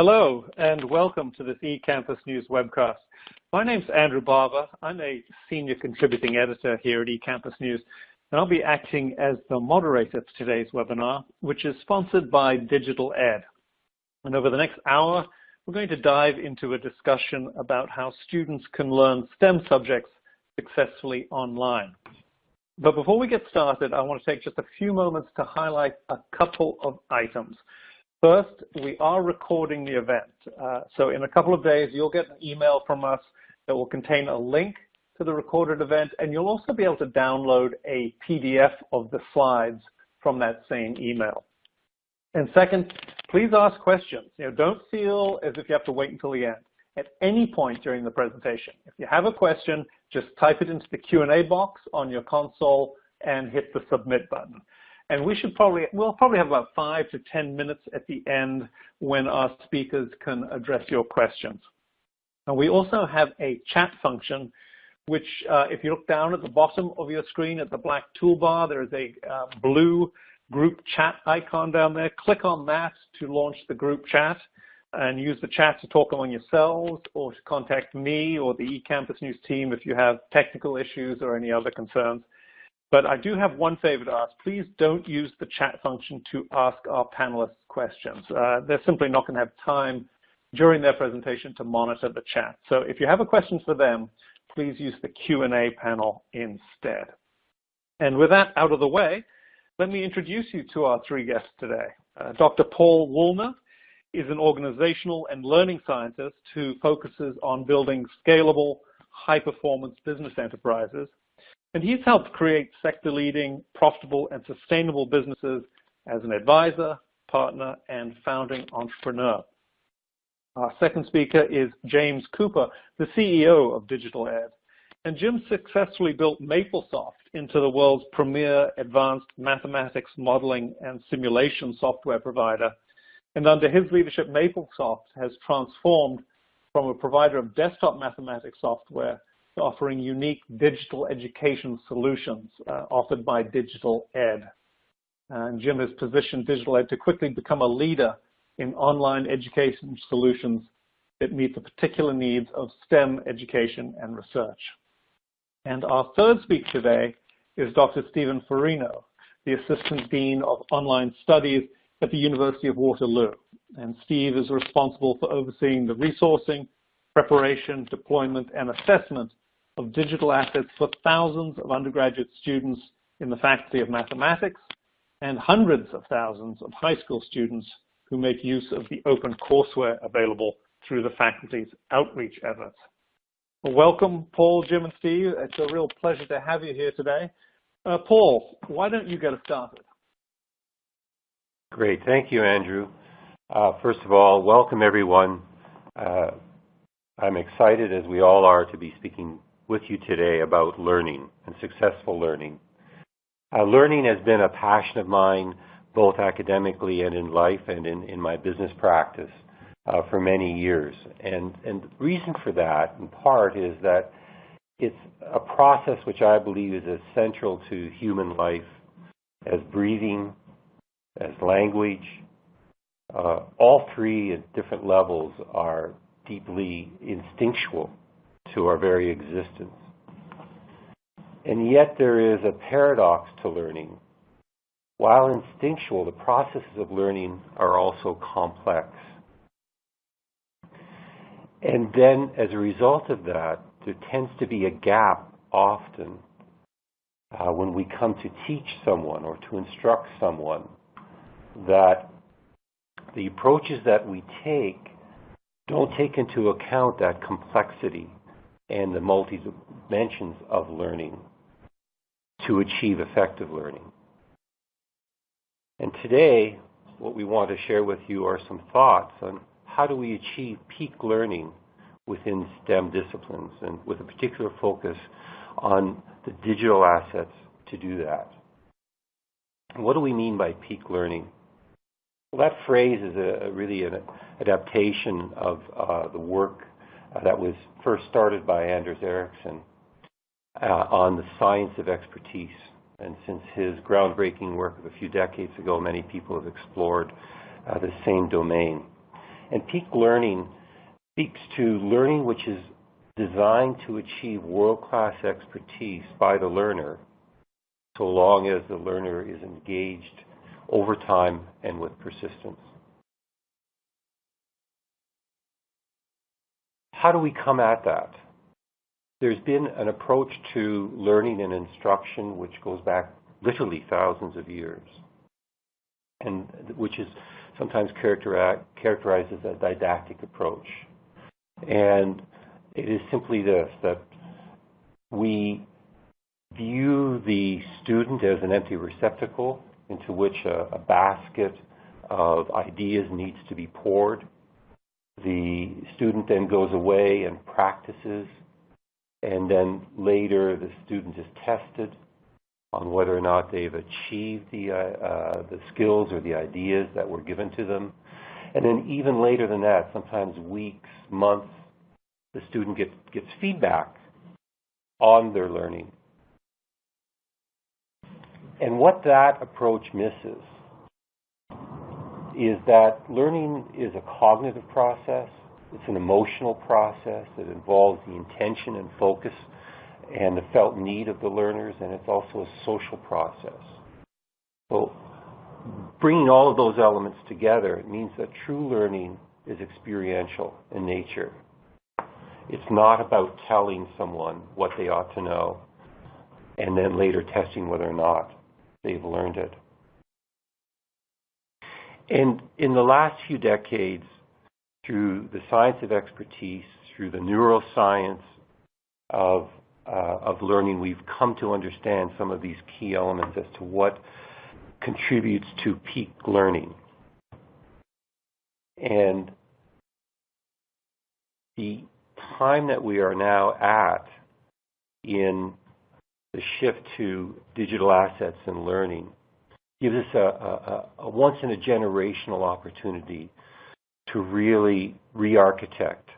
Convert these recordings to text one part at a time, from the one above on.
Hello, and welcome to this eCampus News webcast. My name's Andrew Barber. I'm a senior contributing editor here at eCampus News, and I'll be acting as the moderator for today's webinar, which is sponsored by Digital Ed. And over the next hour, we're going to dive into a discussion about how students can learn STEM subjects successfully online. But before we get started, I want to take just a few moments to highlight a couple of items. First, we are recording the event. So in a couple of days, you'll get an email from us that will contain a link to the recorded event, and you'll also be able to download a PDF of the slides from that same email. And second, please ask questions. Don't feel as if you have to wait until the end. At any point during the presentation, if you have a question, just type it into the Q&A box on your console and hit the submit button. And we'll probably have about 5 to 10 minutes at the end when our speakers can address your questions. And we also have a chat function, which if you look down at the bottom of your screen at the black toolbar, there is a blue group chat icon down there. Click on that to launch the group chat and use the chat to talk among yourselves or to contact me or the eCampus News team if you have technical issues or any other concerns. But I do have one favor to ask. Please don't use the chat function to ask our panelists questions. They're simply not going to have time during their presentation to monitor the chat. So if you have a question for them, please use the Q&A panel instead. And with that out of the way, let me introduce you to our three guests today. Dr. Paul Woolner is an organizational and learning scientist who focuses on building scalable, high-performance business enterprises. And he's helped create sector-leading, profitable, and sustainable businesses as an advisor, partner, and founding entrepreneur. Our second speaker is James Cooper, the CEO of Digital Ed. And Jim successfully built MapleSoft into the world's premier advanced mathematics modeling and simulation software provider. And under his leadership, MapleSoft has transformed from a provider of desktop mathematics software to offering unique digital education solutions offered by Digital Ed. And Jim has positioned Digital Ed to quickly become a leader in online education solutions that meet the particular needs of STEM education and research. And our third speaker today is Dr. Stephen Furino, the Assistant Dean of Online Studies at the University of Waterloo. And Steve is responsible for overseeing the resourcing, preparation, deployment, and assessment of digital assets for thousands of undergraduate students in the Faculty of Mathematics and hundreds of thousands of high school students who make use of the open courseware available through the faculty's outreach efforts. Well, welcome, Paul, Jim, and Steve. It's a real pleasure to have you here today. Paul, why don't you get us started? Great. Thank you, Andrew. First of all, welcome, everyone. I'm excited, as we all are, to be speaking with you today about learning and successful learning. Learning has been a passion of mine, both academically and in life and in my business practice for many years. And the reason for that, in part, is that it's a process which I believe is as central to human life as breathing, as language. All three at different levels are deeply instinctual to our very existence. And yet there is a paradox to learning. While instinctual, the processes of learning are also complex. And then as a result of that, there tends to be a gap often when we come to teach someone or to instruct someone, that the approaches that we take don't take into account that complexity and the multi-dimensions of learning to achieve effective learning. And today, what we want to share with you are some thoughts on how do we achieve peak learning within STEM disciplines, and with a particular focus on the digital assets to do that. And what do we mean by peak learning? Well, that phrase is really an adaptation of the work that was first started by Anders Ericsson on the science of expertise. And since his groundbreaking work of a few decades ago, many people have explored the same domain. And peak learning speaks to learning which is designed to achieve world-class expertise by the learner, so long as the learner is engaged over time and with persistence. How do we come at that? There's been an approach to learning and instruction which goes back literally thousands of years, and which is sometimes characterized as a didactic approach. And it is simply this, that we view the student as an empty receptacle into which a basket of ideas needs to be poured. The student then goes away and practices, and then later the student is tested on whether or not they've achieved the skills or the ideas that were given to them. And then even later than that, sometimes weeks, months, the student gets feedback on their learning. And what that approach misses is that learning is a cognitive process. It's an emotional process that involves the intention and focus and the felt need of the learners, and it's also a social process. So bringing all of those elements together, it means that true learning is experiential in nature. It's not about telling someone what they ought to know and then later testing whether or not they've learned it. And in the last few decades, through the science of expertise, through the neuroscience of learning, we've come to understand some of these key elements as to what contributes to peak learning. And the time that we are now at in the shift to digital assets and learning gives us a once-in-a-generational opportunity to really re-architect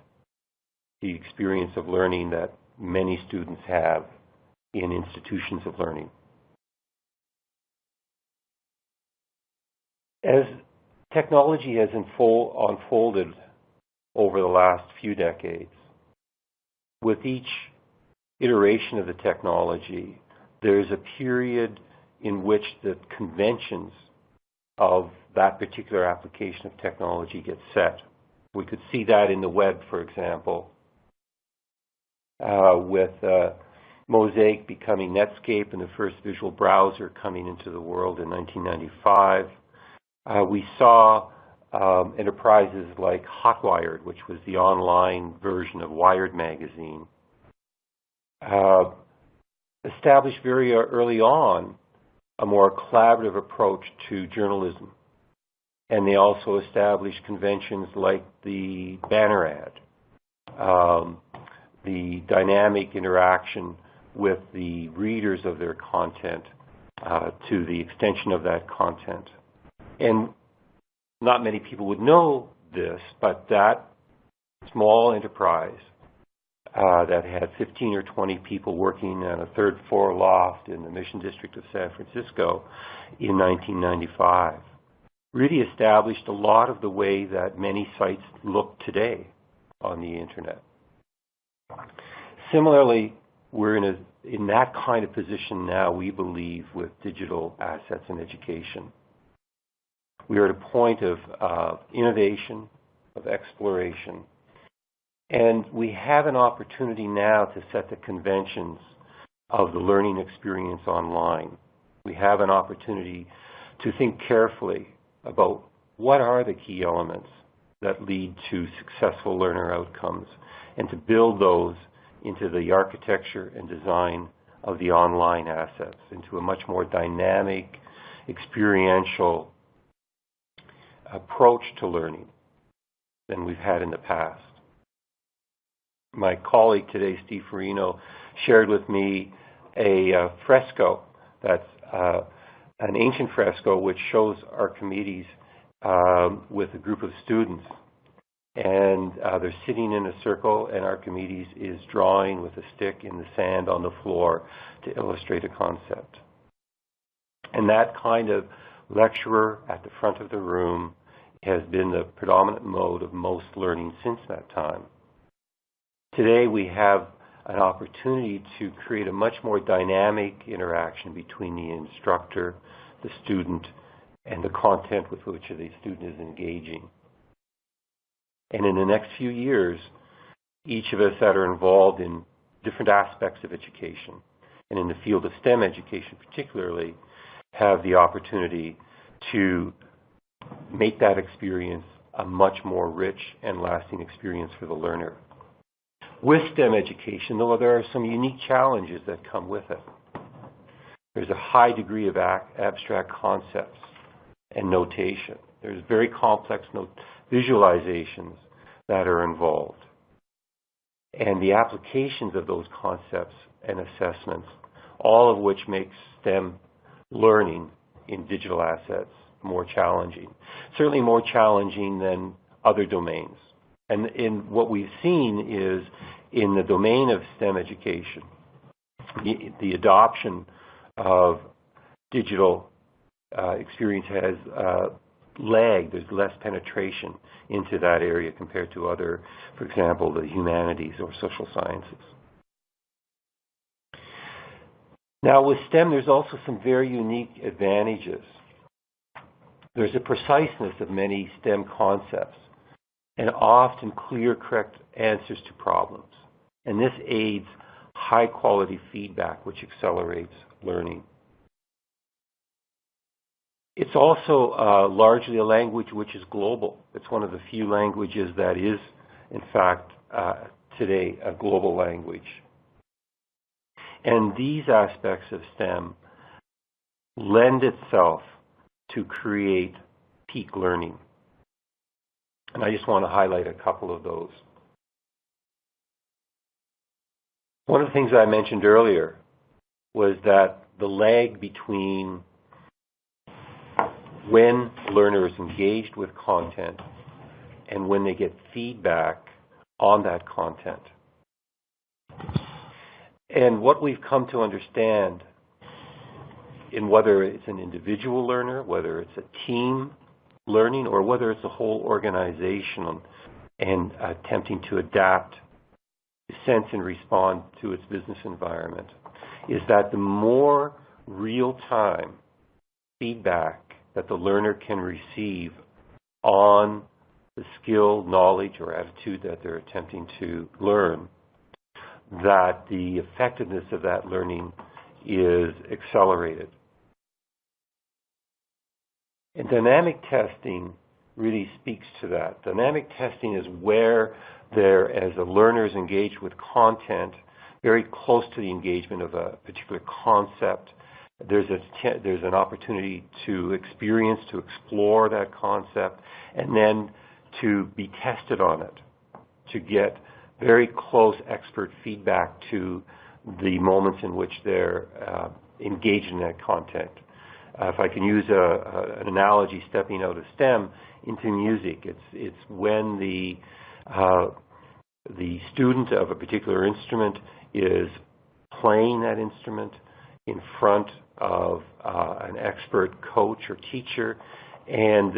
the experience of learning that many students have in institutions of learning. As technology has unfolded over the last few decades, with each iteration of the technology, there's a period in which the conventions of that particular application of technology get set. We could see that in the web, for example, with Mosaic becoming Netscape and the first visual browser coming into the world in 1995. We saw enterprises like Hotwired, which was the online version of Wired magazine, established very early on a more collaborative approach to journalism. And they also established conventions like the banner ad, the dynamic interaction with the readers of their content to the extension of that content. And not many people would know this, but that small enterprise that had 15 or 20 people working on a third floor loft in the Mission District of San Francisco in 1995 really established a lot of the way that many sites look today on the internet. Similarly, we're in that kind of position now, we believe, with digital assets in education. We are at a point of innovation, of exploration, and we have an opportunity now to set the conventions of the learning experience online. We have an opportunity to think carefully about what are the key elements that lead to successful learner outcomes, and to build those into the architecture and design of the online assets, into a much more dynamic, experiential approach to learning than we've had in the past. My colleague today, Steve Furino, shared with me a fresco that's an ancient fresco which shows Archimedes with a group of students. And they're sitting in a circle, and Archimedes is drawing with a stick in the sand on the floor to illustrate a concept. And that kind of lecturer at the front of the room has been the predominant mode of most learning since that time. Today we have an opportunity to create a much more dynamic interaction between the instructor, the student, and the content with which the student is engaging. And in the next few years, each of us that are involved in different aspects of education, and in the field of STEM education particularly, have the opportunity to make that experience a much more rich and lasting experience for the learner. With STEM education, though, there are some unique challenges that come with it. There's a high degree of abstract concepts and notation. There's very complex visualizations that are involved. And the applications of those concepts and assessments, all of which makes STEM learning in digital assets more challenging. Certainly more challenging than other domains. And in what we've seen is in the domain of STEM education, the adoption of digital experience has lagged. There's less penetration into that area compared to other, for example, the humanities or social sciences. Now with STEM, there's also some very unique advantages. There's a preciseness of many STEM concepts and often clear, correct answers to problems. And this aids high-quality feedback, which accelerates learning. It's also largely a language which is global. It's one of the few languages that is, in fact, today a global language. And these aspects of STEM lend itself to create peak learning. And I just want to highlight a couple of those. One of the things I mentioned earlier was that the lag between when learners engaged with content and when they get feedback on that content. And what we've come to understand, in whether it's an individual learner, whether it's a team learning, or whether it's a whole organization and attempting to adapt, sense, and respond to its business environment, is that the more real-time feedback that the learner can receive on the skill, knowledge, or attitude that they're attempting to learn, that the effectiveness of that learning is accelerated. And dynamic testing really speaks to that. Dynamic testing is where as a learner is engaged with content, very close to the engagement of a particular concept, there's an opportunity to experience, to explore that concept, and then to be tested on it, to get very close expert feedback to the moments in which they're engaged in that content. If I can use an analogy stepping out of STEM into music, it's when the student of a particular instrument is playing that instrument in front of an expert coach or teacher, and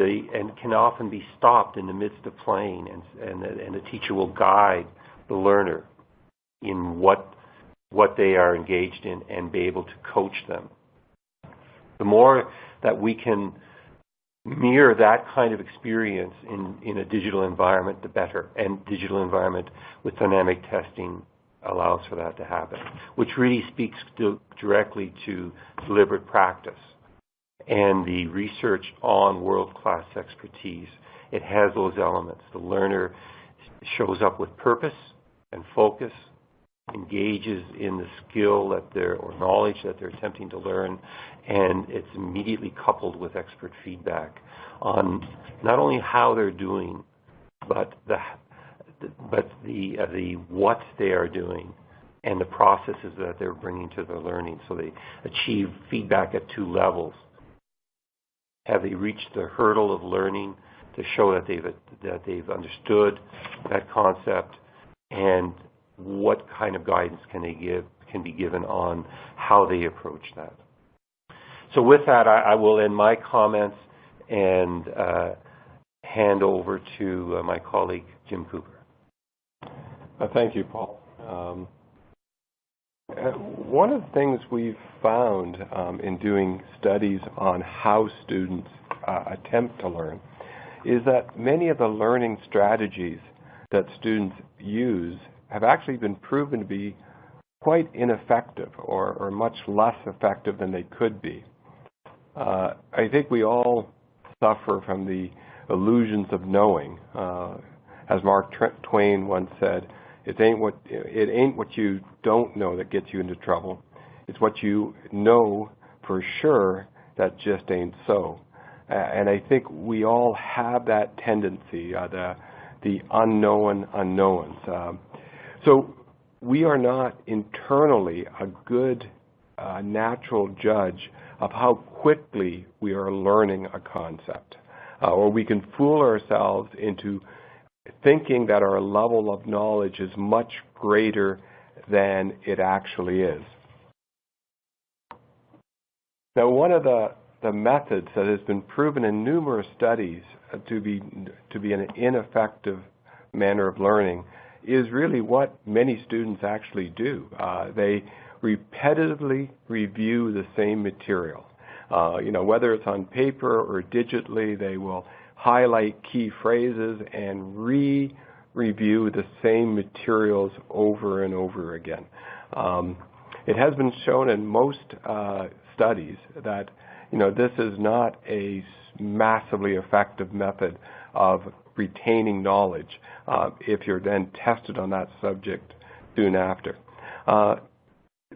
can often be stopped in the midst of playing, and the teacher will guide the learner in what they are engaged in and be able to coach them. The more that we can mirror that kind of experience in a digital environment, the better. And digital environment with dynamic testing allows for that to happen, which really speaks directly to deliberate practice and the research on world-class expertise. It has those elements. The learner shows up with purpose and focus, engages in the skill or knowledge that they're attempting to learn, and it's immediately coupled with expert feedback on not only how they're doing, but the what they are doing and the processes that they're bringing to their learning. So they achieve feedback at two levels. Have they reached the hurdle of learning to show that they've understood that concept, and what kind of guidance can be given on how they approach that. So with that, I will end my comments and hand over to my colleague, Jim Cooper. Thank you, Paul. One of the things we've found in doing studies on how students attempt to learn is that many of the learning strategies that students use have actually been proven to be quite ineffective or much less effective than they could be. I think we all suffer from the illusions of knowing. As Mark Twain once said, it ain't what you don't know that gets you into trouble. It's what you know for sure that just ain't so. And I think we all have that tendency, the unknown unknowns. So we are not internally a good natural judge of how quickly we are learning a concept. Or we can fool ourselves into thinking that our level of knowledge is much greater than it actually is. Now, one of the methods that has been proven in numerous studies to be an ineffective manner of learning is really what many students actually do. They repetitively review the same material. Whether it's on paper or digitally, they will highlight key phrases and review the same materials over and over again. It has been shown in most studies that this is not a massively effective method of retaining knowledge if you're then tested on that subject soon after.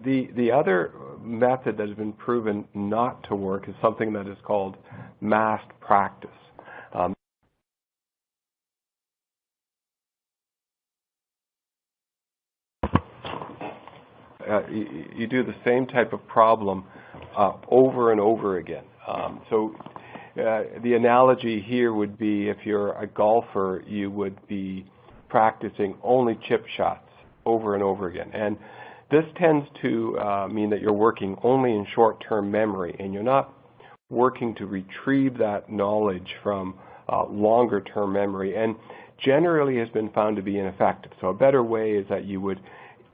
The other method that has been proven not to work is something that is called massed practice. You do the same type of problem over and over again. The analogy here would be if you're a golfer, you would be practicing only chip shots over and over again. And this tends to mean that you're working only in short-term memory, and you're not working to retrieve that knowledge from longer-term memory, and generally has been found to be ineffective. So a better way is that you would,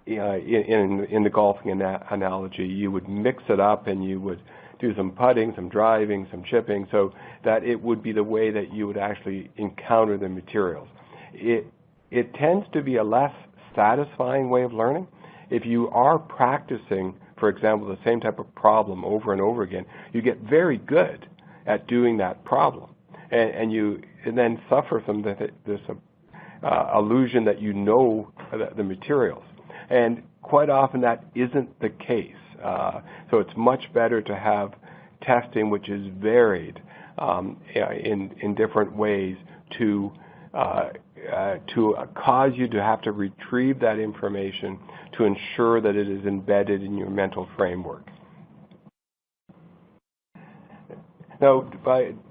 in the golfing analogy, you would mix it up and you would do some putting, some driving, some chipping, so that it would be the way that you would actually encounter the materials. It tends to be a less satisfying way of learning. If you are practicing, for example, the same type of problem over and over again, you get very good at doing that problem, and you then suffer from this illusion that you know the materials. And quite often that isn't the case. So it's much better to have testing which is varied in different ways to cause you to have to retrieve that information to ensure that it is embedded in your mental framework. Now,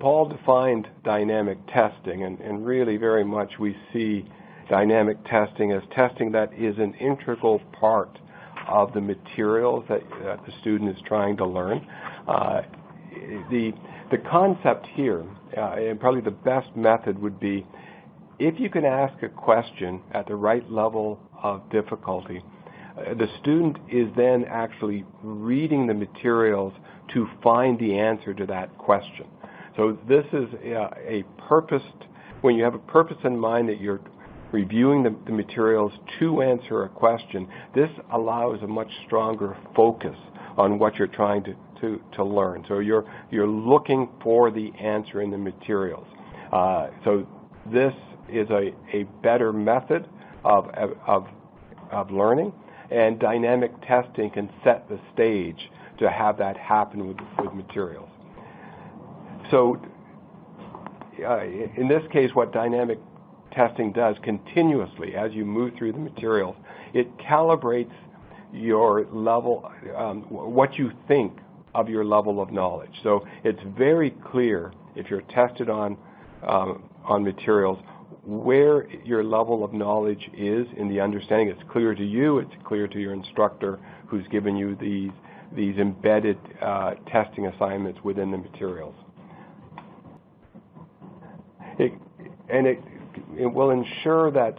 Paul defined dynamic testing, and really very much we see dynamic testing as testing that is an integral part of the materials that the student is trying to learn. The concept here, and probably the best method would be, if you can ask a question at the right level of difficulty, the student is then actually reading the materials to find the answer to that question. So this is a purposed, when you have a purpose in mind that you're reviewing the materials to answer a question, this allows a much stronger focus on what you're trying to learn. So you're looking for the answer in the materials. So this is a better method of learning, and dynamic testing can set the stage to have that happen with materials. So in this case, what dynamic testing does continuously as you move through the materials, it calibrates your level, what you think of your level of knowledge. So it's very clear if you're tested on materials where your level of knowledge is in the understanding. It's clear to you, it's clear to your instructor who's given you these embedded testing assignments within the materials. and it will ensure that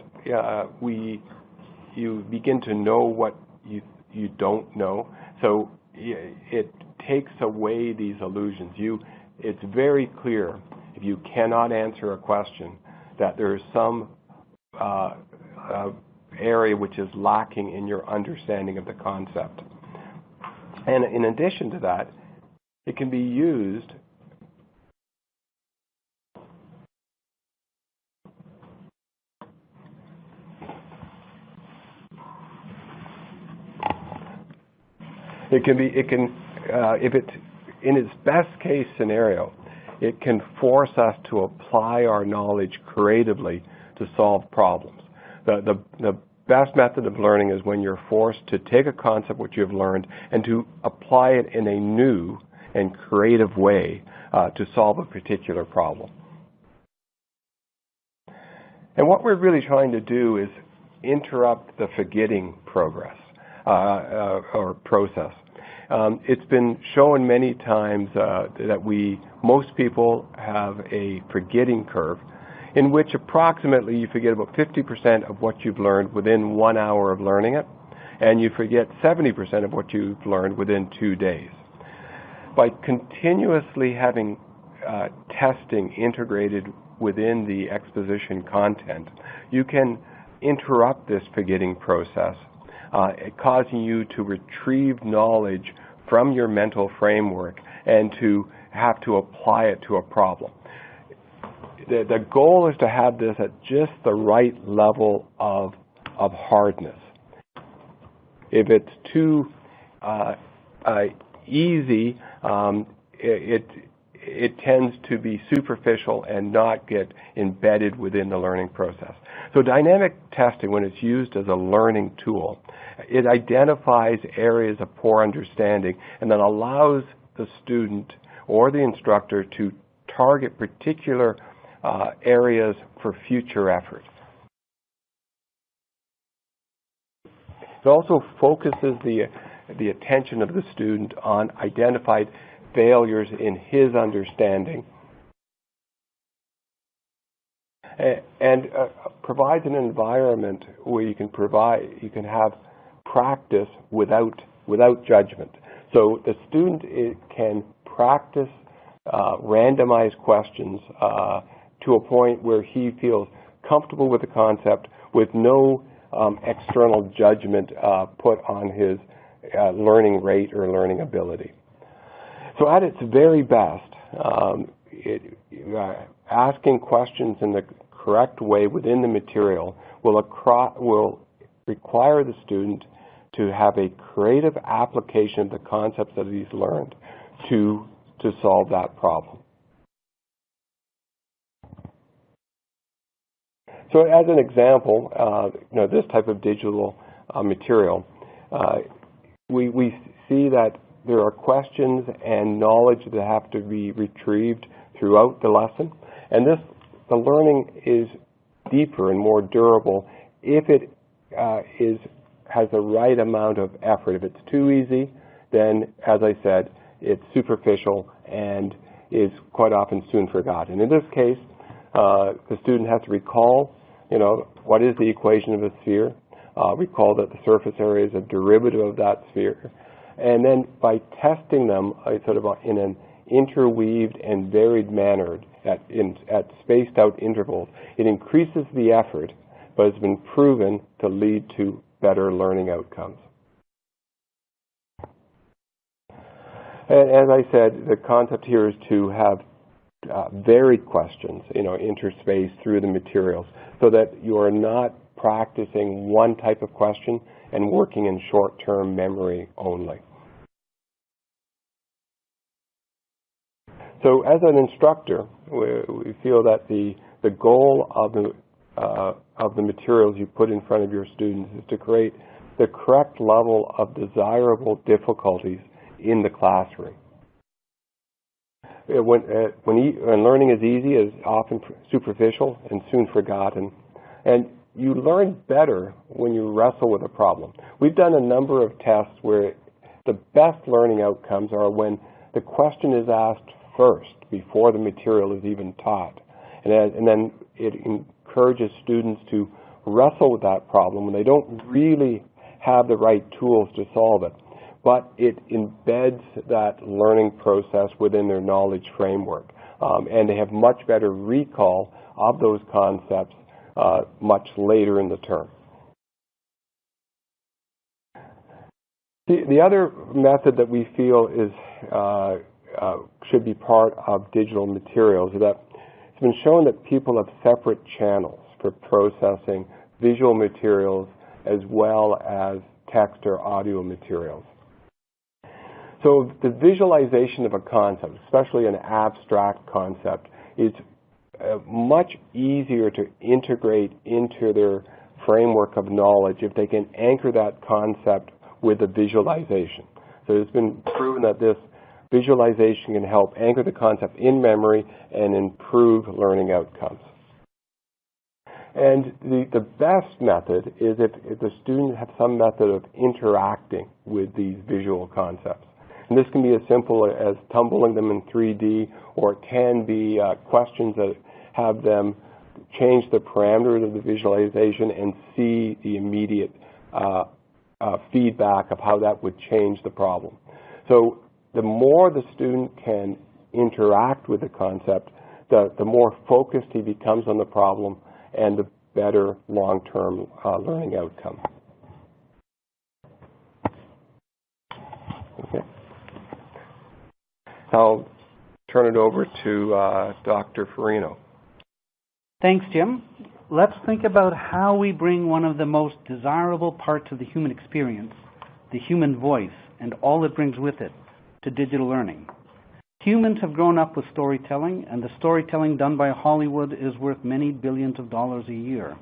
you begin to know what you don't know. So it takes away these illusions. It's very clear if you cannot answer a question that there is some area which is lacking in your understanding of the concept. And in addition to that, it can be used if it's in its best case scenario, it can force us to apply our knowledge creatively to solve problems. The best method of learning is when you're forced to take a concept which you've learned and to apply it in a new and creative way to solve a particular problem. And what we're really trying to do is interrupt the forgetting progress or process. It's been shown many times that most people have a forgetting curve in which approximately you forget about 50% of what you've learned within 1 hour of learning it, and you forget 70% of what you've learned within 2 days. By continuously having testing integrated within the exposition content, you can interrupt this forgetting process, causing you to retrieve knowledge from your mental framework and to have to apply it to a problem. The goal is to have this at just the right level of hardness. If it's too easy, it tends to be superficial and not get embedded within the learning process. So dynamic testing, when it's used as a learning tool, it identifies areas of poor understanding and then allows the student or the instructor to target particular areas for future effort. It also focuses the attention of the student on identified failures in his understanding and provides an environment where you can have practice without judgment. So the student can practice randomized questions to a point where he feels comfortable with the concept with no external judgment put on his learning rate or learning ability. So at its very best, asking questions in the correct way within the material will require the student to have a creative application of the concepts that he's learned to solve that problem. So as an example, this type of digital material, we see that there are questions and knowledge that have to be retrieved throughout the lesson, and the learning is deeper and more durable if it has the right amount of effort. If it's too easy, then, as I said, it's superficial and is quite often soon forgotten. In this case, the student has to recall, what is the equation of a sphere, recall that the surface area is a derivative of that sphere, and then by testing them sort of in an interweaved and varied manner at spaced out intervals, it increases the effort, but it's been proven to lead to better learning outcomes. And as I said, the concept here is to have varied questions, interspaced through the materials, so that you are not practicing one type of question and working in short-term memory only. So as an instructor, we feel that the goal of the materials you put in front of your students is to create the correct level of desirable difficulties in the classroom. When learning is easy, it's often superficial and soon forgotten. And you learn better when you wrestle with a problem. We've done a number of tests where the best learning outcomes are when the question is asked first, before the material is even taught. And then it encourages students to wrestle with that problem when they don't really have the right tools to solve it. But it embeds that learning process within their knowledge framework. And they have much better recall of those concepts much later in the term. The other method that we feel is should be part of digital materials is that it's been shown that people have separate channels for processing visual materials as well as text or audio materials. So the visualization of a concept, especially an abstract concept, is much easier to integrate into their framework of knowledge if they can anchor that concept with a visualization. So it's been proven that this visualization can help anchor the concept in memory and improve learning outcomes. And the best method is if the students have some method of interacting with these visual concepts. And this can be as simple as tumbling them in 3D, or it can be questions that have them change the parameters of the visualization and see the immediate feedback of how that would change the problem. So the more the student can interact with the concept, the more focused he becomes on the problem and the better long-term learning outcome. Okay. I'll turn it over to Dr. Furino. Thanks, Jim. Let's think about how we bring one of the most desirable parts of the human experience, the human voice, and all it brings with it, to digital learning. Humans have grown up with storytelling, and the storytelling done by Hollywood is worth many billions of dollars a year.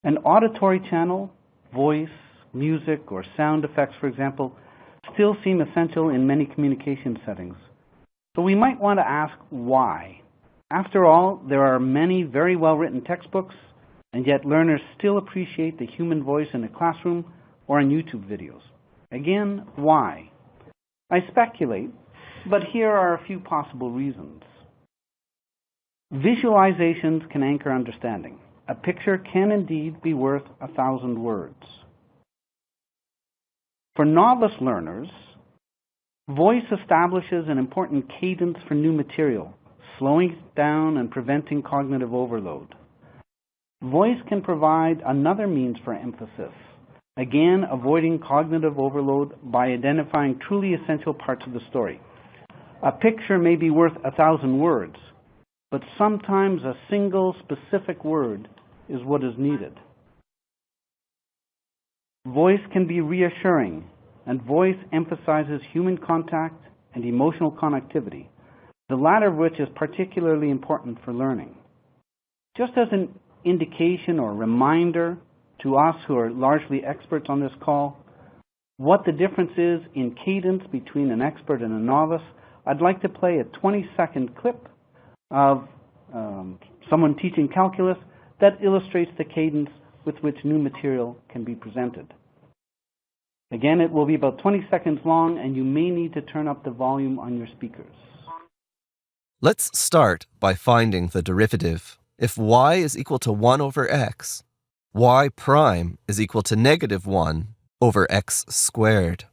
An auditory channel, voice, music, or sound effects, for example, still seem essential in many communication settings. So we might want to ask why. After all, there are many very well-written textbooks, and yet learners still appreciate the human voice in a classroom or in YouTube videos. Again, why? I speculate, but here are a few possible reasons. Visualizations can anchor understanding. A picture can indeed be worth 1,000 words. For novice learners, voice establishes an important cadence for new material, slowing it down and preventing cognitive overload. Voice can provide another means for emphasis, again avoiding cognitive overload by identifying truly essential parts of the story. A picture may be worth 1,000 words, but sometimes a single specific word is what is needed. Voice can be reassuring, and voice emphasizes human contact and emotional connectivity, the latter of which is particularly important for learning. Just as an indication or reminder to us who are largely experts on this call, what the difference is in cadence between an expert and a novice, I'd like to play a 20-second clip of someone teaching calculus that illustrates the cadence with which new material can be presented. Again, it will be about 20 seconds long, and you may need to turn up the volume on your speakers. Let's start by finding the derivative. If y is equal to 1 over x, y prime is equal to -1 over x squared.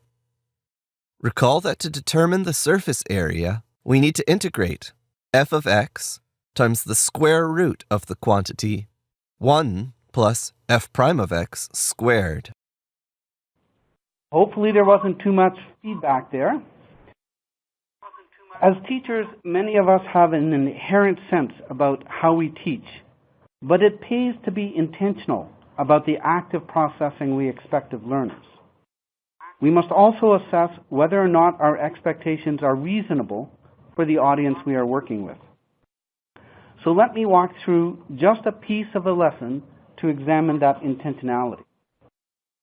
Recall that to determine the surface area, we need to integrate f of x times the square root of the quantity 1 plus f prime of x squared. Hopefully there wasn't too much feedback there. As teachers, many of us have an inherent sense about how we teach, but it pays to be intentional about the active processing we expect of learners. We must also assess whether or not our expectations are reasonable for the audience we are working with. So let me walk through just a piece of a lesson to examine that intentionality.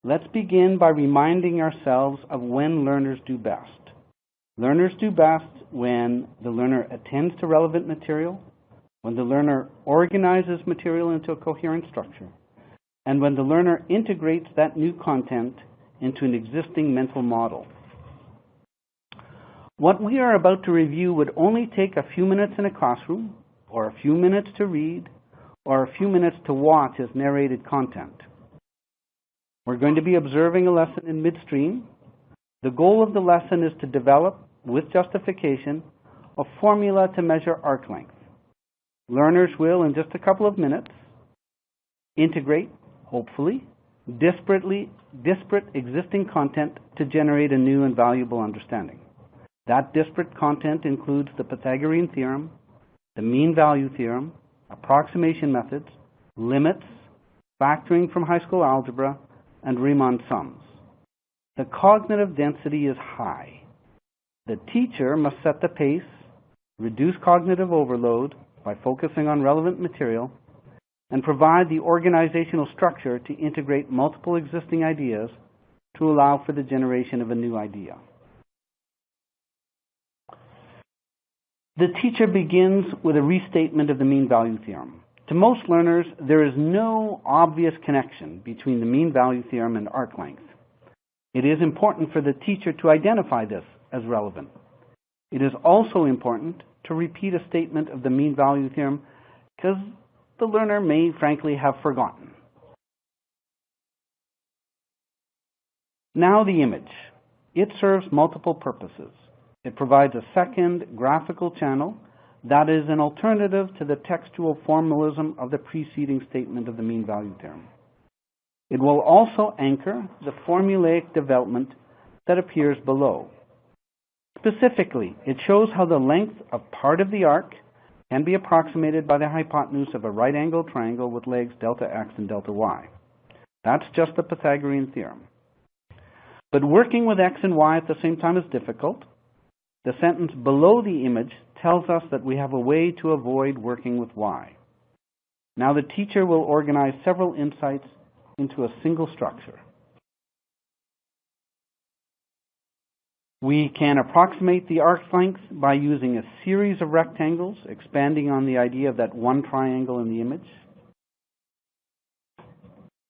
Let's begin by reminding ourselves of when learners do best. Learners do best when the learner attends to relevant material, when the learner organizes material into a coherent structure, and when the learner integrates that new content into an existing mental model. What we are about to review would only take a few minutes in a classroom, or a few minutes to read, or a few minutes to watch as narrated content. We're going to be observing a lesson in midstream. The goal of the lesson is to develop, with justification, a formula to measure arc length. Learners will, in just a couple of minutes, integrate, hopefully, disparate existing content to generate a new and valuable understanding. That disparate content includes the Pythagorean theorem, the mean value theorem, approximation methods, limits, factoring from high school algebra, and Riemann sums. The cognitive density is high. The teacher must set the pace, reduce cognitive overload by focusing on relevant material, and provide the organizational structure to integrate multiple existing ideas to allow for the generation of a new idea. The teacher begins with a restatement of the mean value theorem. To most learners, there is no obvious connection between the mean value theorem and arc length. It is important for the teacher to identify this as relevant. It is also important to repeat a statement of the mean value theorem because the learner may frankly have forgotten. Now the image. It serves multiple purposes. It provides a second graphical channel that is an alternative to the textual formalism of the preceding statement of the mean value theorem. It will also anchor the formulaic development that appears below. Specifically, it shows how the length of part of the arc can be approximated by the hypotenuse of a right-angled triangle with legs delta x and delta y. That's just the Pythagorean theorem. But working with x and y at the same time is difficult. The sentence below the image tells us that we have a way to avoid working with y. Now the teacher will organize several insights into a single structure. We can approximate the arc length by using a series of rectangles, expanding on the idea of that one triangle in the image.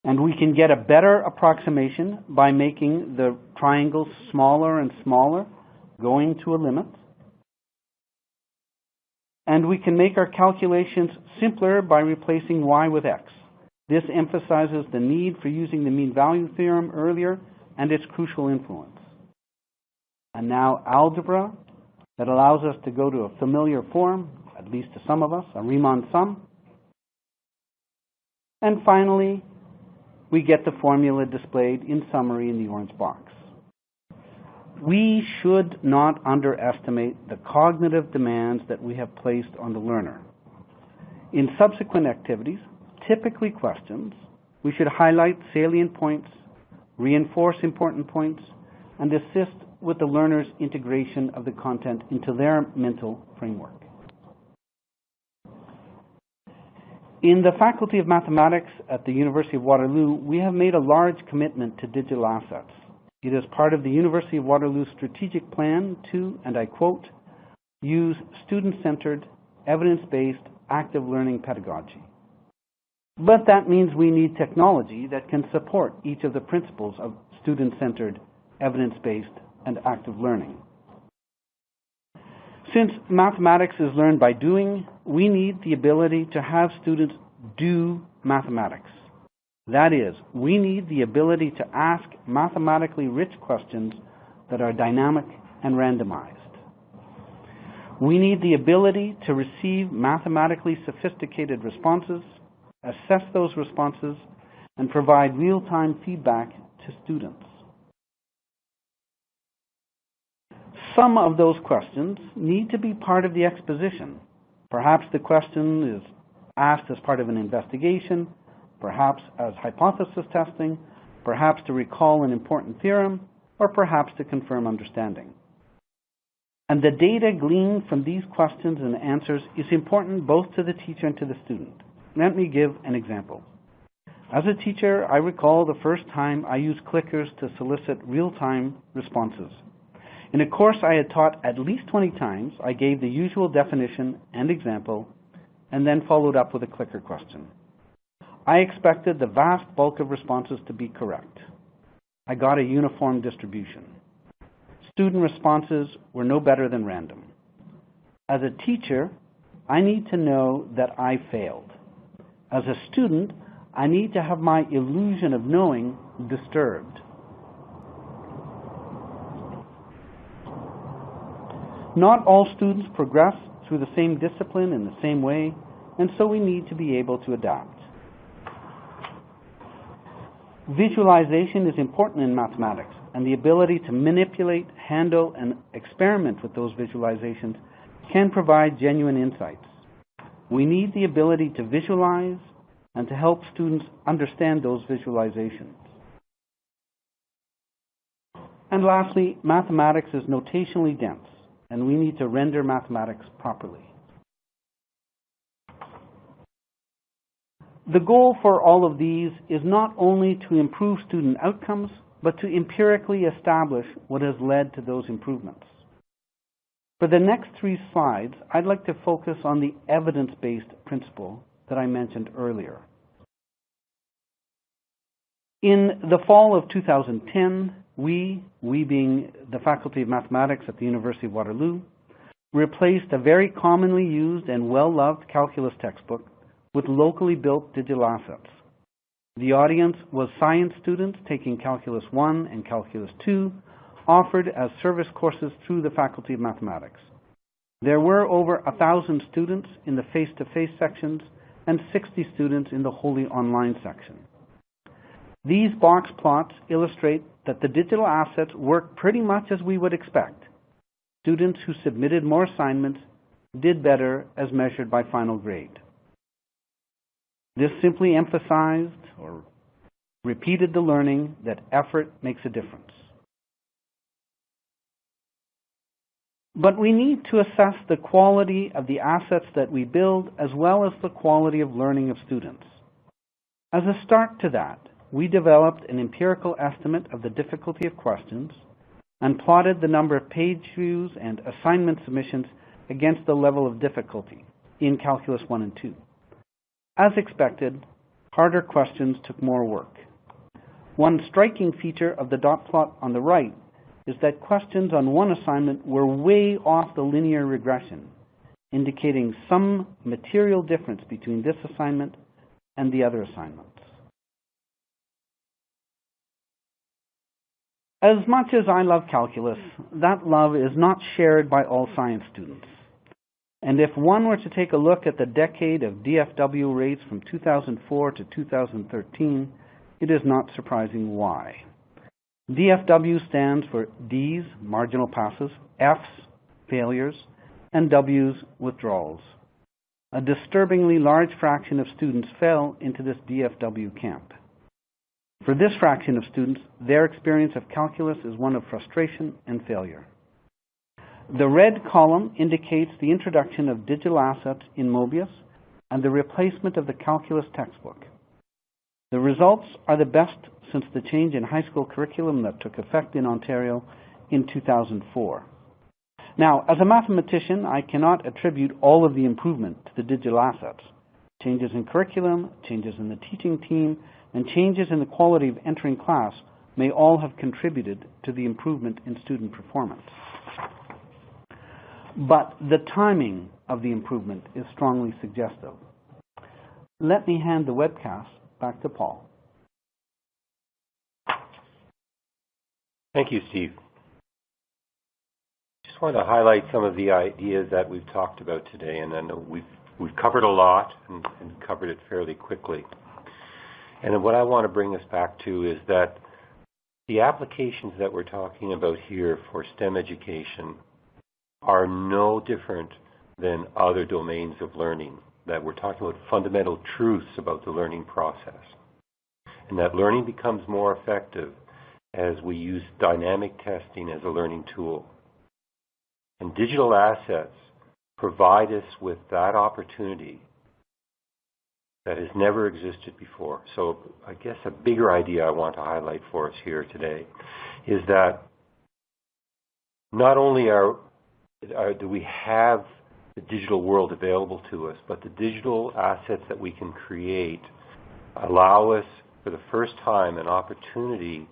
And we can get a better approximation by making the triangles smaller and smaller, going to a limit. And we can make our calculations simpler by replacing y with x. This emphasizes the need for using the mean value theorem earlier and its crucial influence. And now algebra that allows us to go to a familiar form, at least to some of us, a Riemann sum. And finally, we get the formula displayed in summary in the orange box. We should not underestimate the cognitive demands that we have placed on the learner. In subsequent activities, typically questions, we should highlight salient points, reinforce important points, and assist with the learner's integration of the content into their mental framework. In the Faculty of Mathematics at the University of Waterloo, we have made a large commitment to digital assets. It is part of the University of Waterloo's strategic plan to, and I quote, use student-centered, evidence-based, active learning pedagogy. But that means we need technology that can support each of the principles of student-centered, evidence-based, and active learning. Since mathematics is learned by doing, we need the ability to have students do mathematics. That is, we need the ability to ask mathematically rich questions that are dynamic and randomized. We need the ability to receive mathematically sophisticated responses, assess those responses, and provide real-time feedback to students. Some of those questions need to be part of the exposition. Perhaps the question is asked as part of an investigation, perhaps as hypothesis testing, perhaps to recall an important theorem, or perhaps to confirm understanding. And the data gleaned from these questions and answers is important both to the teacher and to the student. Let me give an example. As a teacher, I recall the first time I used clickers to solicit real-time responses. In a course I had taught at least 20 times, I gave the usual definition and example, and then followed up with a clicker question. I expected the vast bulk of responses to be correct. I got a uniform distribution. Student responses were no better than random. As a teacher, I need to know that I failed. As a student, I need to have my illusion of knowing disturbed. Not all students progress through the same discipline in the same way, and so we need to be able to adapt. Visualization is important in mathematics, and the ability to manipulate, handle, and experiment with those visualizations can provide genuine insights. We need the ability to visualize and to help students understand those visualizations. And lastly, mathematics is notationally dense, and we need to render mathematics properly. The goal for all of these is not only to improve student outcomes, but to empirically establish what has led to those improvements. For the next 3 slides, I'd like to focus on the evidence-based principle that I mentioned earlier. In the fall of 2010, we being the Faculty of Mathematics at the University of Waterloo, replaced a very commonly used and well-loved calculus textbook with locally built digital assets. The audience was science students taking Calculus 1 and Calculus 2, offered as service courses through the Faculty of Mathematics. There were over 1,000 students in the face-to-face sections and 60 students in the wholly online section. These box plots illustrate that the digital assets work pretty much as we would expect. Students who submitted more assignments did better as measured by final grade. This simply emphasized or repeated the learning that effort makes a difference. But we need to assess the quality of the assets that we build as well as the quality of learning of students. As a start to that, we developed an empirical estimate of the difficulty of questions and plotted the number of page views and assignment submissions against the level of difficulty in Calculus 1 and 2. As expected, harder questions took more work. One striking feature of the dot plot on the right is that questions on one assignment were way off the linear regression, indicating some material difference between this assignment and the other assignments. As much as I love calculus, that love is not shared by all science students. And if one were to take a look at the decade of DFW rates from 2004 to 2013, it is not surprising why. DFW stands for D's, marginal passes, F's, failures, and W's, withdrawals. A disturbingly large fraction of students fell into this DFW camp. For this fraction of students, their experience of calculus is one of frustration and failure. The red column indicates the introduction of digital assets in Mobius and the replacement of the calculus textbook. The results are the best since the change in high school curriculum that took effect in Ontario in 2004. Now, as a mathematician, I cannot attribute all of the improvement to the digital assets. Changes in curriculum, changes in the teaching team, and changes in the quality of entering class may all have contributed to the improvement in student performance. But the timing of the improvement is strongly suggestive. Let me hand the webcast back to Paul. Thank you, Steve. Just want to highlight some of the ideas that we've talked about today, and I know we've covered a lot and covered it fairly quickly. And what I want to bring us back to is that the applications that we're talking about here for STEM education are no different than other domains of learning, that we're talking about fundamental truths about the learning process, and that learning becomes more effective as we use dynamic testing as a learning tool. And digital assets provide us with that opportunity that has never existed before. So I guess a bigger idea I want to highlight for us here today is that not only do we have the digital world available to us, but the digital assets that we can create allow us for the first time an opportunity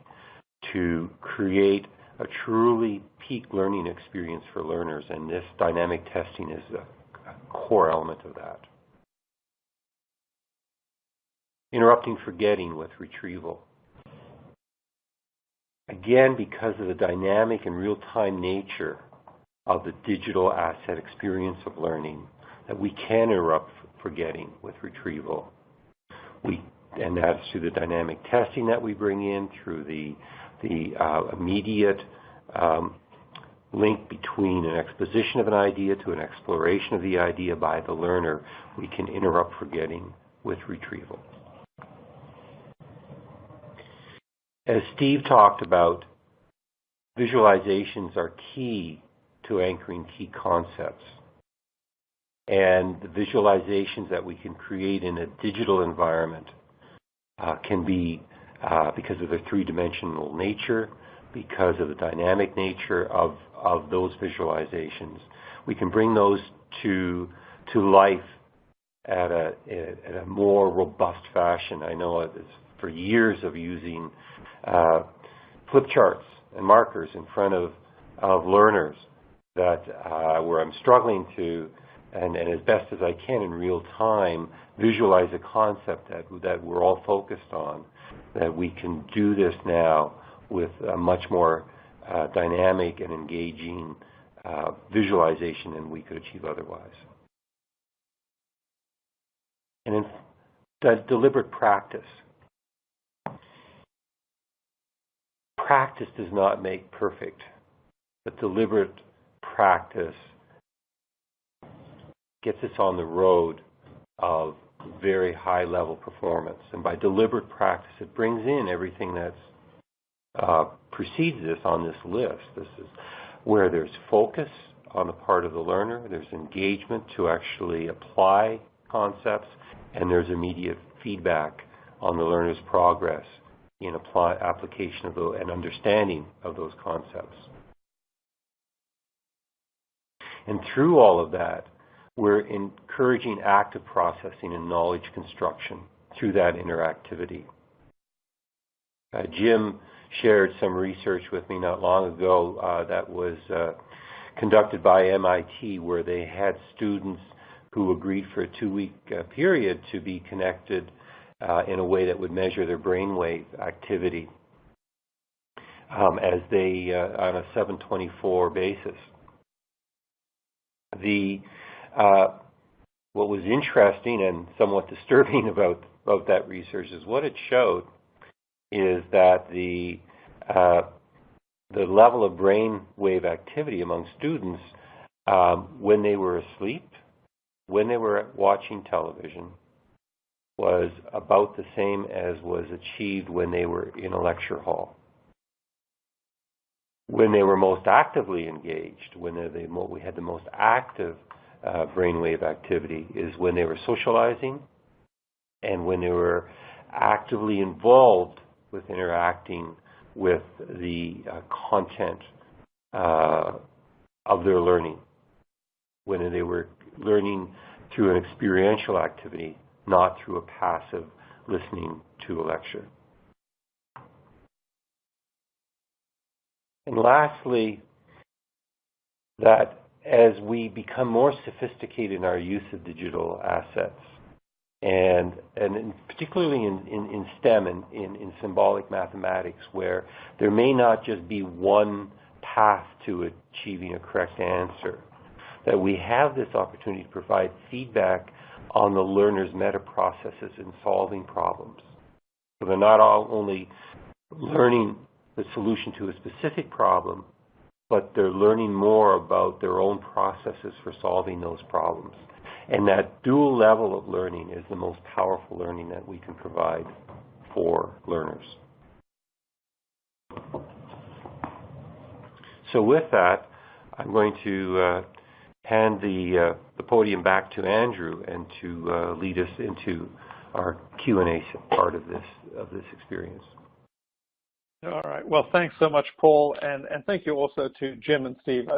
to create a truly peak learning experience for learners, and this dynamic testing is a core element of that. Interrupting forgetting with retrieval. Again, because of the dynamic and real-time nature of the digital asset experience of learning, that we can interrupt forgetting with retrieval. And that's through the dynamic testing that we bring in, through the immediate link between an exposition of an idea to an exploration of the idea by the learner. We can interrupt forgetting with retrieval. As Steve talked about, visualizations are key to anchoring key concepts. And the visualizations that we can create in a digital environment can be, because of their three-dimensional nature, because of the dynamic nature of those visualizations, we can bring those to life at a more robust fashion. I know it's for years of using flip charts and markers in front of learners that where I'm struggling to, and as best as I can in real time, visualize a concept that we're all focused on, that we can do this now with a much more dynamic and engaging visualization than we could achieve otherwise. And in deliberate practice. Practice does not make perfect, but deliberate practice gets us on the road of very high level performance. And by deliberate practice, it brings in everything that's precedes this on this list. This is where there's focus on the part of the learner, there's engagement to actually apply concepts, and there's immediate feedback on the learner's progress in application of and understanding of those concepts. And through all of that, we're encouraging active processing and knowledge construction through that interactivity. Jim shared some research with me not long ago that was conducted by MIT, where they had students who agreed for a 2-week period to be connected in a way that would measure their brainwave activity as they, on a 7/24 basis. What was interesting and somewhat disturbing about that research is what it showed is that the level of brainwave activity among students when they were asleep, when they were watching television, was about the same as was achieved when they were in a lecture hall. When they were most actively engaged, when we had the most active brainwave activity, is when they were socializing and when they were actively involved with interacting with the content of their learning, when they were learning through an experiential activity, not through a passive listening to a lecture. And lastly, that as we become more sophisticated in our use of digital assets, and particularly in STEM and in symbolic mathematics, where there may not just be one path to achieving a correct answer, that we have this opportunity to provide feedback on the learner's meta-processes in solving problems. So they're not only learning the solution to a specific problem, but they're learning more about their own processes for solving those problems. And that dual level of learning is the most powerful learning that we can provide for learners. So with that, I'm going to hand the podium back to Andrew and to lead us into our Q&A part of this experience. All right. Well, thanks so much, Paul, and thank you also to Jim and Steve.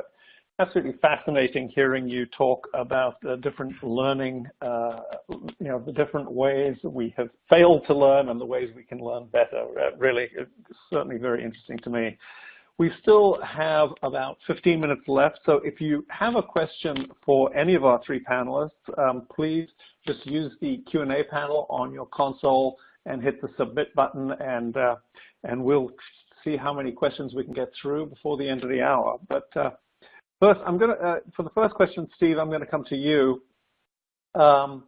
Absolutely fascinating hearing you talk about the different learning, the different ways that we have failed to learn and the ways we can learn better. Really, it's certainly very interesting to me. We still have about 15 minutes left, so if you have a question for any of our three panelists, please just use the Q&A panel on your console and hit the submit button, and we'll see how many questions we can get through before the end of the hour. But first, I'm going to, for the first question, Steve, I'm going to come to you. And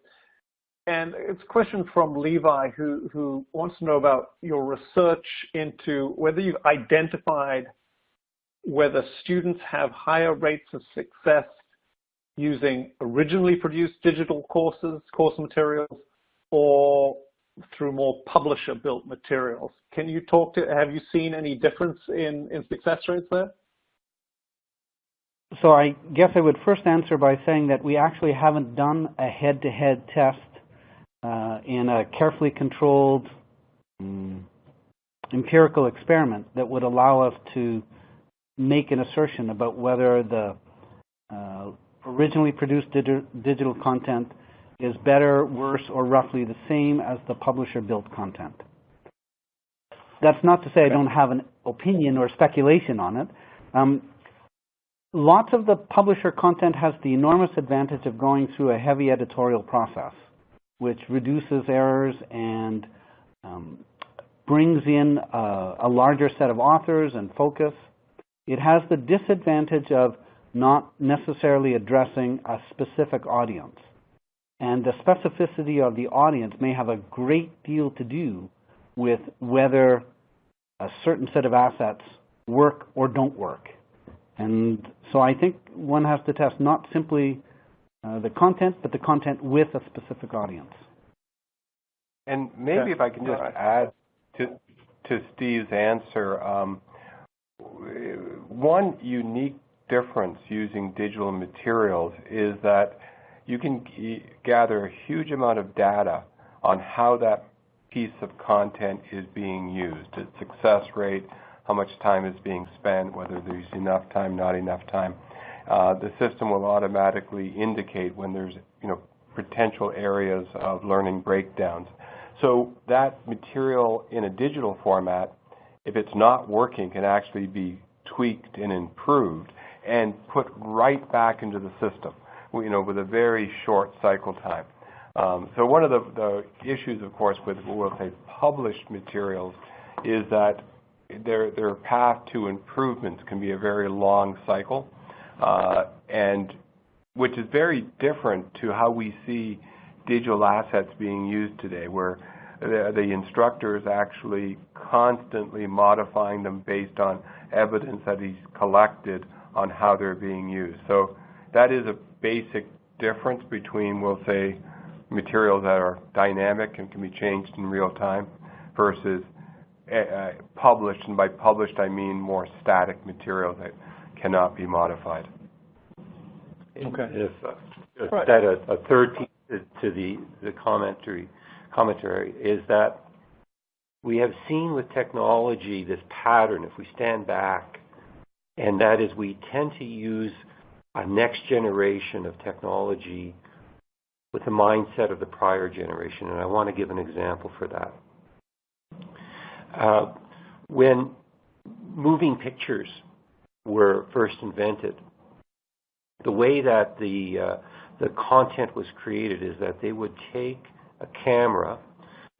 it's a question from Levi, who wants to know about your research into whether you've identified whether students have higher rates of success using originally produced digital course materials, or through more publisher-built materials. Can you talk to, have you seen any difference in success rates there? So I guess I would first answer by saying that we actually haven't done a head-to-head test in a carefully controlled empirical experiment that would allow us to make an assertion about whether the originally produced digital content is better, worse, or roughly the same as the publisher-built content. That's not to say I don't have an opinion or speculation on it. Lots of the publisher content has the enormous advantage of going through a heavy editorial process, which reduces errors and brings in a larger set of authors and focus. It has the disadvantage of not necessarily addressing a specific audience. And the specificity of the audience may have a great deal to do with whether a certain set of assets work or don't work. And so I think one has to test not simply the content, but the content with a specific audience. And maybe if I can just add to Steve's answer, one unique difference using digital materials is that you can gather a huge amount of data on how that piece of content is being used, its success rate, how much time is being spent, whether there's enough time, not enough time. The system will automatically indicate when there's potential areas of learning breakdowns. So that material in a digital format, if it's not working, can actually be tweaked and improved and put right back into the system, with a very short cycle time. So one of the issues, of course, with, we'll say, published materials is that their path to improvements can be a very long cycle, and which is very different to how we see digital assets being used today, where the instructor is actually constantly modifying them based on evidence that he's collected on how they're being used. So that is a basic difference between, we'll say, materials that are dynamic and can be changed in real time versus published, and by published I mean more static material that cannot be modified. Okay. If that a third piece to the commentary is that we have seen with technology this pattern, if we stand back, and that is we tend to use a next generation of technology with the mindset of the prior generation, and I want to give an example for that. When moving pictures were first invented, the way that the content was created is that they would take a camera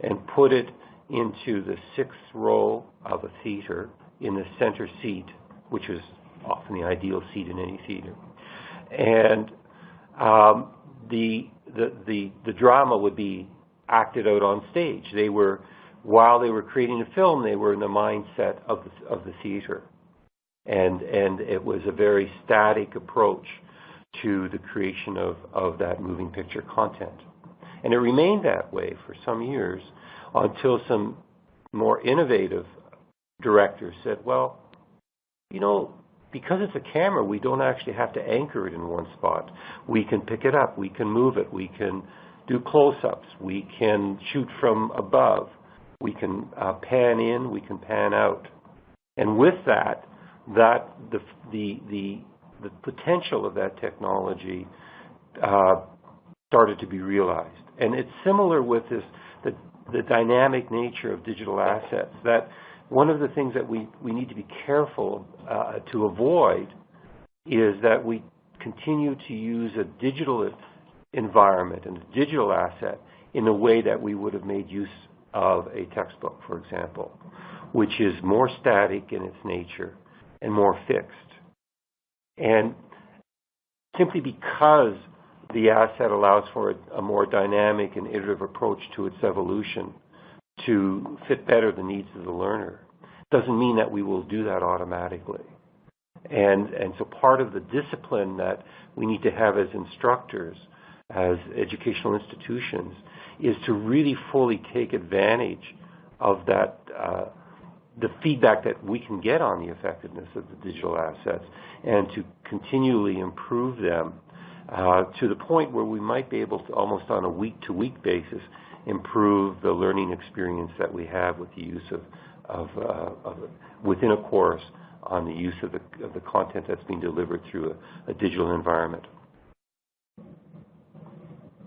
and put it into the sixth row of a theater in the center seat, which is often the ideal seat in any theater. And the drama would be acted out on stage. While they were creating the film, they were in the mindset of the theater. And it was a very static approach to the creation of that moving picture content. And it remained that way for some years until some more innovative directors said, well, because it's a camera, we don't actually have to anchor it in one spot. We can pick it up, we can move it, we can do close-ups, we can shoot from above, we can pan in, we can pan out. And with that the potential of that technology started to be realized. And it's similar with the dynamic nature of digital assets, that one of the things that we need to be careful to avoid is that we continue to use a digital environment and a digital asset in a way that we would have made use of a textbook, for example, which is more static in its nature and more fixed. And simply because the asset allows for a more dynamic and iterative approach to its evolution to fit better the needs of the learner, doesn't mean that we will do that automatically. And so part of the discipline that we need to have as instructors, as educational institutions, is to really fully take advantage of that, the feedback that we can get on the effectiveness of the digital assets, and to continually improve them to the point where we might be able to, almost on a week-to-week basis, improve the learning experience that we have with the use of within a course on the use of the content that's being delivered through a digital environment.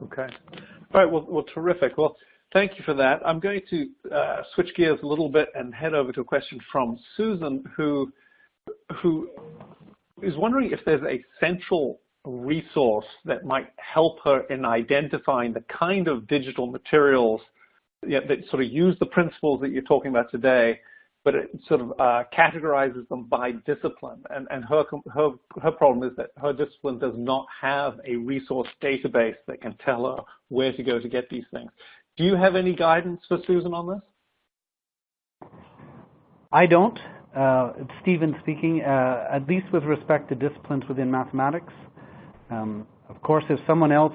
Okay. All right. Well, terrific. Well, thank you for that. I'm going to switch gears a little bit and head over to a question from Susan, who is wondering if there's a central resource that might help her in identifying the kind of digital materials that sort of use the principles that you're talking about today, but it sort of categorizes them by discipline. And her problem is that her discipline does not have a resource database that can tell her where to go to get these things. Do you have any guidance for Susan on this? I don't. It's Stephen speaking, at least with respect to disciplines within mathematics. Of course, if someone else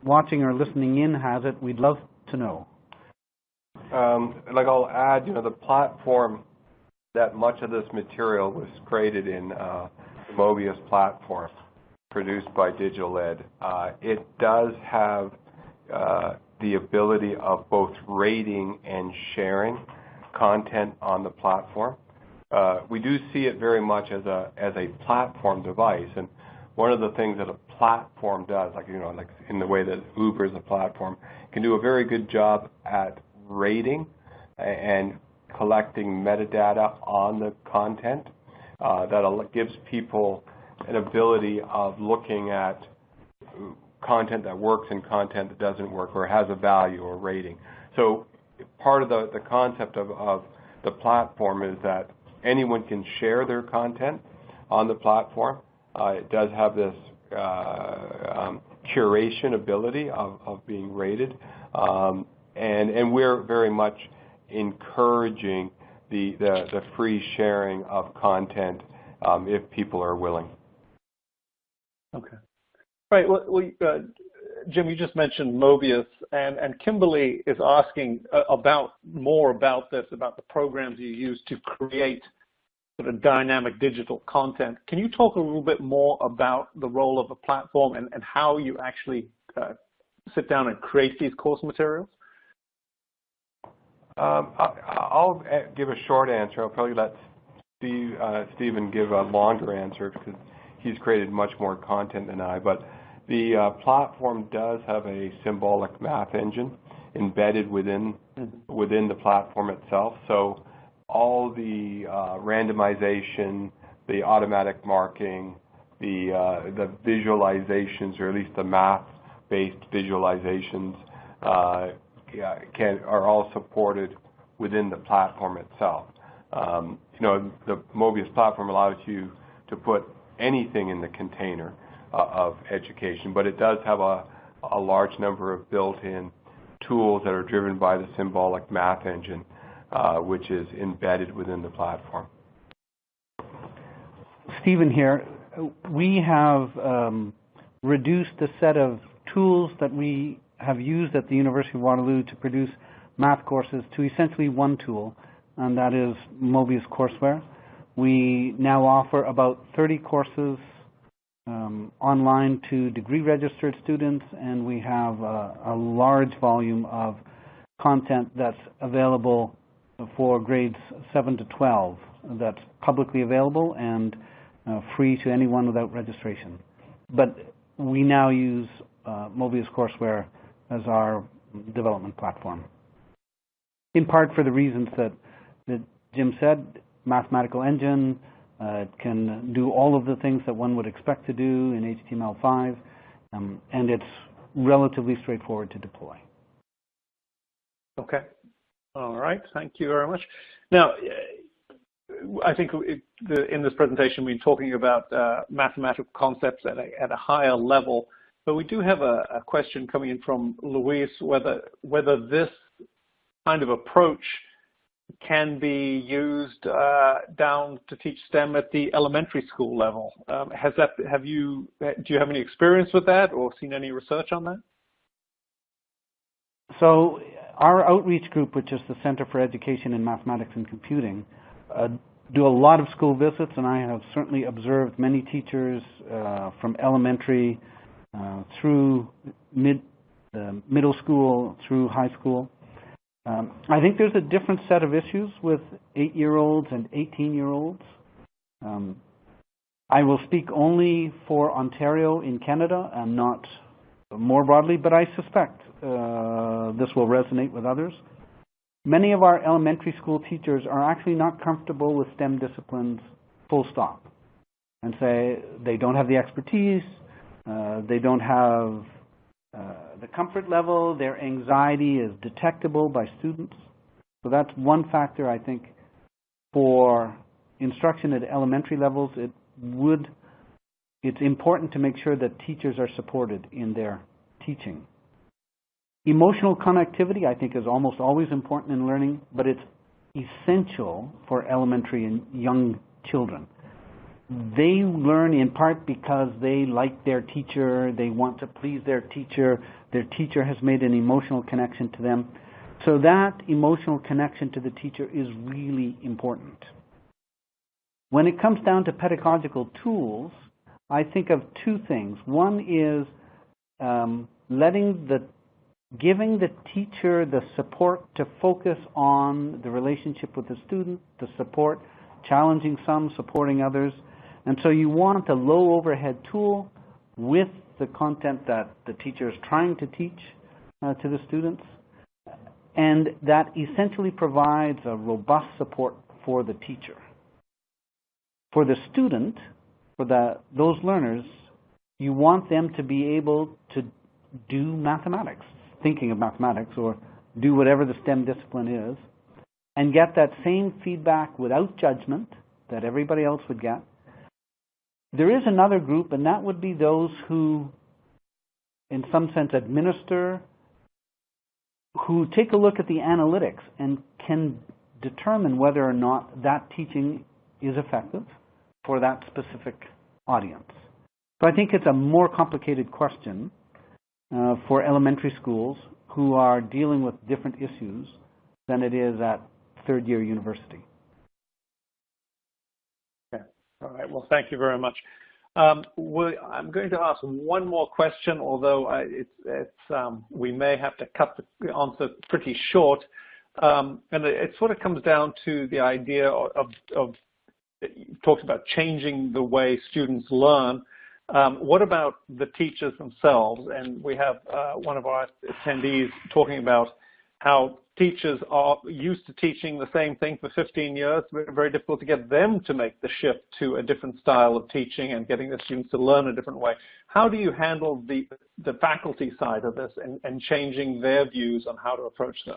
watching or listening in has it, we'd love to know. Like I'll add, the platform that much of this material was created in the Mobius platform, produced by Digital Ed. It does have the ability of both rating and sharing content on the platform. We do see it very much as a platform device, and one of the things that a platform does, like in the way that Uber is a platform, can do a very good job at rating and collecting metadata on the content that gives people an ability of looking at content that works and content that doesn't work or has a value or rating. So part of the concept of the platform is that anyone can share their content on the platform. It does have this curation ability of being rated. And we're very much encouraging the free sharing of content if people are willing. Okay. Right. Well, Jim, you just mentioned Mobius, and Kimberly is asking more about this, about the programs you use to create sort of dynamic digital content. Can you talk a little bit more about the role of a platform and how you actually sit down and create these course materials? I'll give a short answer. I'll probably let Stephen give a longer answer because he's created much more content than I. But the platform does have a symbolic math engine embedded within the platform itself. So all the randomization, the automatic marking, the visualizations, or at least the math-based visualizations, are all supported within the platform itself. The Mobius platform allows you to put anything in the container of education, but it does have a large number of built-in tools that are driven by the symbolic math engine, which is embedded within the platform. Stephen here. We have reduced the set of tools that we have used at the University of Waterloo to produce math courses to essentially one tool, and that is Mobius courseware. We now offer about 30 courses online to degree-registered students, and we have a large volume of content that's available for grades 7 to 12 that's publicly available and free to anyone without registration. But we now use Mobius courseware as our development platform, in part for the reasons that Jim said, mathematical engine. It can do all of the things that one would expect to do in HTML5, and it's relatively straightforward to deploy. Okay. All right. Thank you very much. Now, I think in this presentation we've been talking about mathematical concepts at a higher level, but we do have a question coming in from Luis whether this kind of approach can be used down to teach STEM at the elementary school level. Do you have any experience with that or seen any research on that? So our outreach group, which is the Center for Education in Mathematics and Computing, do a lot of school visits, and I have certainly observed many teachers from elementary through middle school, through high school. I think there's a different set of issues with 8-year-olds and 18-year-olds. I will speak only for Ontario in Canada and not more broadly, but I suspect this will resonate with others. Many of our elementary school teachers are actually not comfortable with STEM disciplines full stop, and say they don't have the expertise, they don't have the comfort level, their anxiety is detectable by students. So that's one factor, I think, for instruction at elementary levels. It's important to make sure that teachers are supported in their teaching. Emotional connectivity, I think, is almost always important in learning, but it's essential for elementary and young children. They learn in part because they like their teacher, they want to please their teacher has made an emotional connection to them. So that emotional connection to the teacher is really important. When it comes down to pedagogical tools, I think of two things. One is giving the teacher the support to focus on the relationship with the student, the support, challenging some, supporting others. And so you want a low overhead tool with the content that the teacher is trying to teach to the students, and that essentially provides a robust support for the teacher. For the student, for those learners, you want them to be able to do mathematics, thinking of mathematics, or do whatever the STEM discipline is, and get that same feedback without judgment that everybody else would get. There is another group, and that would be those who, in some sense, administer, who take a look at the analytics and can determine whether or not that teaching is effective for that specific audience. So I think it's a more complicated question for elementary schools who are dealing with different issues than it is at third-year university. Okay. All right. Well, thank you very much. I'm going to ask one more question, although we may have to cut the answer pretty short. And it sort of comes down to the idea of you talked about changing the way students learn. What about the teachers themselves? And we have one of our attendees talking about how teachers are used to teaching the same thing for 15 years. It's very difficult to get them to make the shift to a different style of teaching and getting the students to learn a different way. How do you handle the faculty side of this and changing their views on how to approach this?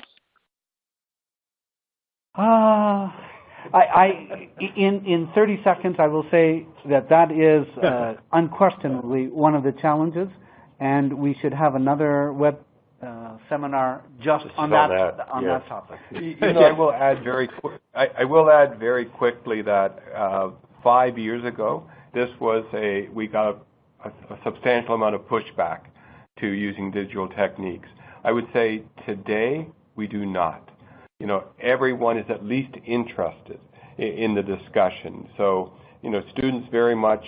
In 30 seconds, I will say that is unquestionably one of the challenges, and we should have another web seminar just on that topic. I will add very quickly that 5 years ago, we got a substantial amount of pushback to using digital techniques. I would say today we do not. Everyone is at least interested in the discussion. So, students very much,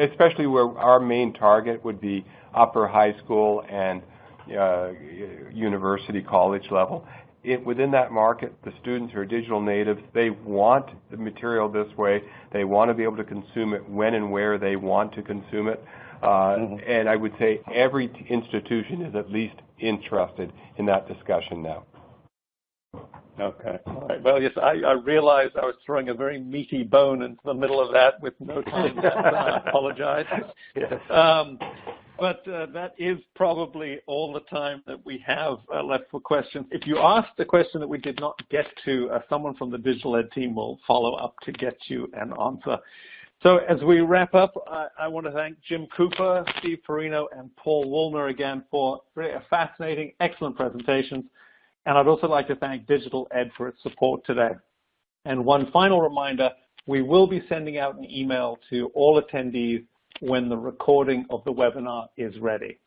especially where our main target would be upper high school and university, college level. Within that market, the students who are digital natives, they want the material this way. They want to be able to consume it when and where they want to consume it. And I would say every institution is at least interested in that discussion now. Okay. All right. Well, yes, I realized I was throwing a very meaty bone into the middle of that with no time left, and I apologize. Yes. But that is probably all the time that we have left for questions. If you asked a question that we did not get to, someone from the digital ed team will follow up to get you an answer. So as we wrap up, I want to thank Jim Cooper, Steve Furino, and Paul Woolner again for very fascinating, excellent presentations. And I'd also like to thank Digital Ed for its support today. And one final reminder, we will be sending out an email to all attendees when the recording of the webinar is ready.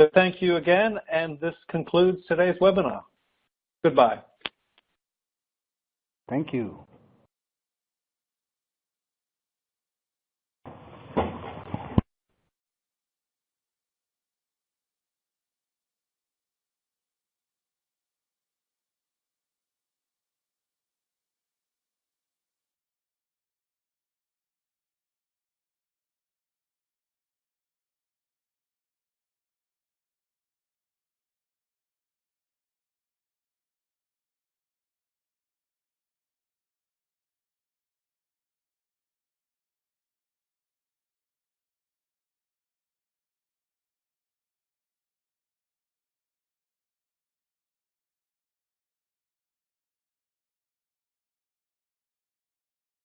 So thank you again, and this concludes today's webinar. Goodbye. Thank you.